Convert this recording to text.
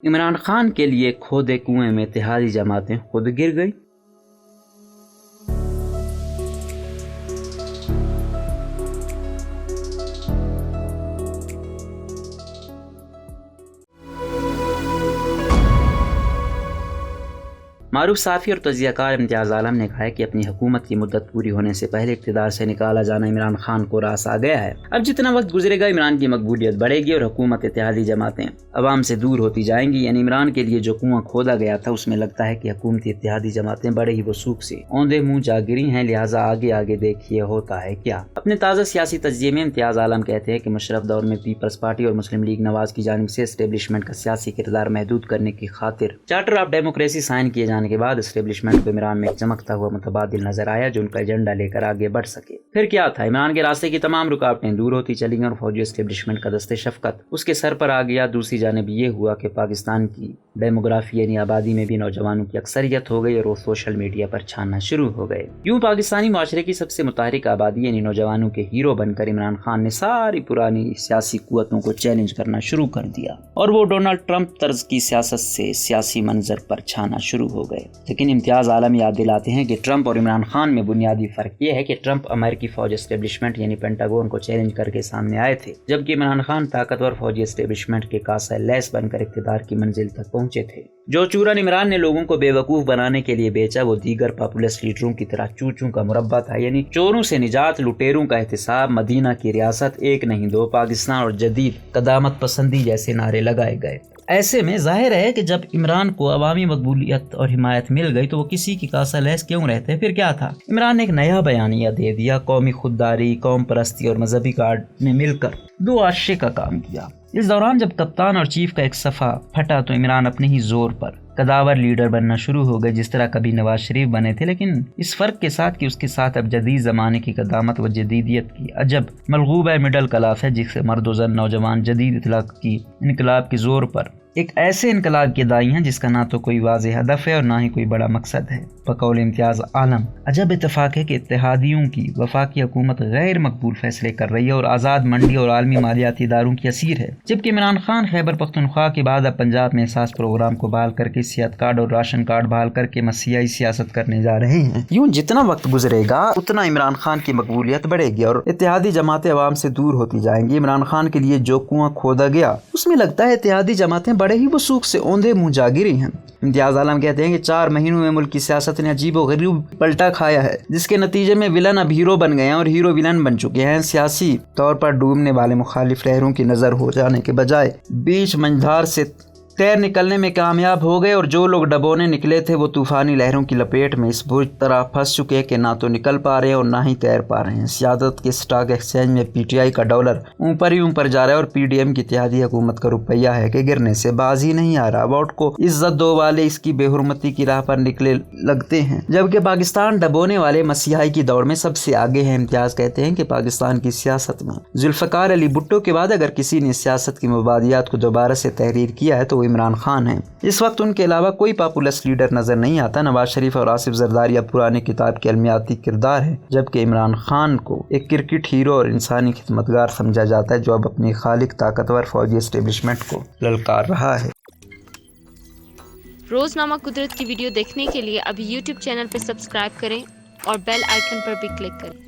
عمران خان کے لیے کھودے کنویں میں اتحادی جماعتیں خود گر گئی۔ معروف صحافی اور تجزیہ کار امتیاز عالم نے کہا ہے کہ اپنی حکومت کی مدت پوری ہونے سے پہلے اقتدار سے نکالا جانا عمران خان کو راس آ گیا ہے۔ اب جتنا وقت گزرے گا عمران کی مقبولیت بڑھے گی اور حکومت اتحادی جماعتیں عوام سے دور ہوتی جائیں گی۔ یعنی عمران کے لیے جو کنواں کھودا گیا تھا اس میں لگتا ہے کہ حکومتی اتحادی جماعتیں بڑے ہی وثوق سے اوندے منہ جا گری ہیں، لہٰذا آگے دیکھیے ہوتا ہے کیا۔ اپنے تازہ سیاسی تجزیے میں امتیاز عالم کہتے ہیں کہ مشرف دور میں پیپلز پارٹی اور مسلم لیگ نواز کی جانب سے اسٹیبلشمنٹ کا سیاسی کردار محدود کرنے کی خاطر چارٹر آف ڈیموکریسی سائن کیے جانے کے بعد اسٹیبلشمنٹ کو عمران میں ایک چمکتا ہوا متبادل نظر آیا جو ان کا ایجنڈا لے کر آگے بڑھ سکے۔ پھر کیا تھا؟ عمران کے راستے کی تمام رکاوٹیں دور ہوتی چلی گئیں اور فوجی اسٹیبلشمنٹ کا دست شفقت اس کے سر پر آ گیا۔ دوسری جانب یہ ہوا کہ پاکستان کی ڈیموگرافی یعنی آبادی میں بھی نوجوانوں کی اکثریت ہو گئی اور وہ سوشل میڈیا پر چھاننا شروع ہو گئے۔ یوں پاکستانی معاشرے کی سب سے متحرک آبادی یعنی نوجوانوں کے ہیرو بن کر عمران خان نے ساری پرانی سیاسی قوتوں کو چیلنج کرنا شروع کر دیا اور وہ ڈونلڈ ٹرمپ طرز کی سیاست سے سیاسی منظر پر چھانا شروع ہو گئے۔ لیکن امتیاز عالم یاد دلاتے ہیں کہ ٹرمپ اور عمران خان میں بنیادی فرق یہ ہے کہ ٹرمپ امریکی فوجی اسٹیبلشمنٹ یعنی پینٹاگون کو چیلنج کر کے سامنے آئے تھے، جبکہ عمران خان طاقتور فوجی اسٹیبلشمنٹ کے کاسہ لیس بن کر اقتدار کی منزل تک پہنچے تھے۔ جو چورن عمران نے لوگوں کو بے وقوف بنانے کے لیے بیچا وہ دیگر پاپولسٹ لیڈروں کی طرح چوچوں کا مربع تھا، یعنی چوروں سے نجات، لٹیروں کا احتساب، مدینہ کی ریاست، ایک نہیں دو، پاکستان اور جدید قدامت پسندی جیسے نعرے لگائے گئے۔ ایسے میں ظاہر ہے کہ جب عمران کو عوامی مقبولیت اور حمایت مل گئی تو وہ کسی کی کاسہ لیس کیوں رہتے؟ پھر کیا تھا؟ عمران نے ایک نیا بیانیہ دے دیا، قومی خودداری، قوم پرستی اور مذہبی کارڈ نے مل کر دو آشے کا کام کیا۔ اس دوران جب کپتان اور چیف کا ایک صفحہ پھٹا تو عمران اپنے ہی زور پر قداور لیڈر بننا شروع ہو گئے، جس طرح کبھی نواز شریف بنے تھے، لیکن اس فرق کے ساتھ کہ اس کے ساتھ اب جدید زمانے کی قدامت و جدیدیت کی عجب ملغوبہ مڈل کلاس ہے، جس سے مرد و زن نوجوان جدید اطلاق کی انقلاب کے زور پر ایک ایسے انقلاب کے دائی ہیں جس کا نہ تو کوئی واضح ہدف ہے اور نہ ہی کوئی بڑا مقصد ہے۔ بقول امتیاز عالم عجب اتفاق ہے کہ اتحادیوں کی وفاقی حکومت غیر مقبول فیصلے کر رہی ہے اور آزاد منڈی اور عالمی مالیاتی اداروں کی اسیر ہے، جبکہ عمران خان خیبر پختونخوا کے بعد اب پنجاب میں احساس پروگرام کو بحال کر کے صحت کارڈ اور راشن کارڈ بحال کر کے مسیحی سیاست کرنے جا رہے ہیں۔ یوں جتنا وقت گزرے گا اتنا عمران خان کی مقبولیت بڑھے گی اور اتحادی جماعتیں عوام سے دور ہوتی جائیں گی۔ عمران خان کے لیے جو کنواں کھودا گیا اس میں لگتا ہے اتحادی جماعتیں بڑے ہی وثوق سے اوندے منہ جاگری ہیں۔ امتیاز عالم کہتے ہیں کہ 4 مہینوں میں ملک کی سیاست نے عجیب و غریب پلٹا کھایا ہے، جس کے نتیجے میں ولن اب ہیرو بن گئے ہیں اور ہیرو ولن بن چکے ہیں۔ سیاسی طور پر ڈوبنے والے مخالف لہروں کی نظر ہو جانے کے بجائے بیچ منجھار سے تیر نکلنے میں کامیاب ہو گئے اور جو لوگ ڈبونے نکلے تھے وہ طوفانی لہروں کی لپیٹ میں اس بری طرح پھنس چکے کہ نہ تو نکل پا رہے ہیں اور نہ ہی تیر پا رہے ہیں۔ سیادت کے سٹاک ایکسچینج میں پی ٹی آئی کا ڈالر اوپر ہی اوپر جا رہا ہے اور پی ڈی ایم کی اتحادی حکومت کا روپیہ ہے کہ گرنے سے باز ہی نہیں آ رہا۔ ووٹ کو عزت دو والے اس کی بے حرمتی کی راہ پر نکلے لگتے ہیں، جبکہ پاکستان ڈبونے والے مسیحائی کی دوڑ میں سب سے آگے ہیں۔ امتیاز کہتے ہیں کہ پاکستان کی سیاست میں ذوالفقار علی بھٹو کے بعد اگر کسی نے سیاست کی مبادیات کو دوبارہ سے تحریر کیا ہے تو وہ عمران خان ہیں۔ اس وقت ان کے علاوہ کوئی پاپولسٹ لیڈر نظر نہیں آتا۔ نواز شریف اور آصف زرداری اب پرانی کتاب کے علمیاتی کردار ہیں، جبکہ عمران خان کو ایک کرکٹ ہیرو اور انسانی خدمتگار سمجھا جاتا ہے جو اب اپنی خالق طاقتور فوجی اسٹیبلشمنٹ کو للکار رہا ہے۔ روزنامہ قدرت کی ویڈیو دیکھنے کے لیے ابھی یوٹیوب چینل پر سبسکرائب کریں اور بیل آئیکن پر بھی کلک کریں۔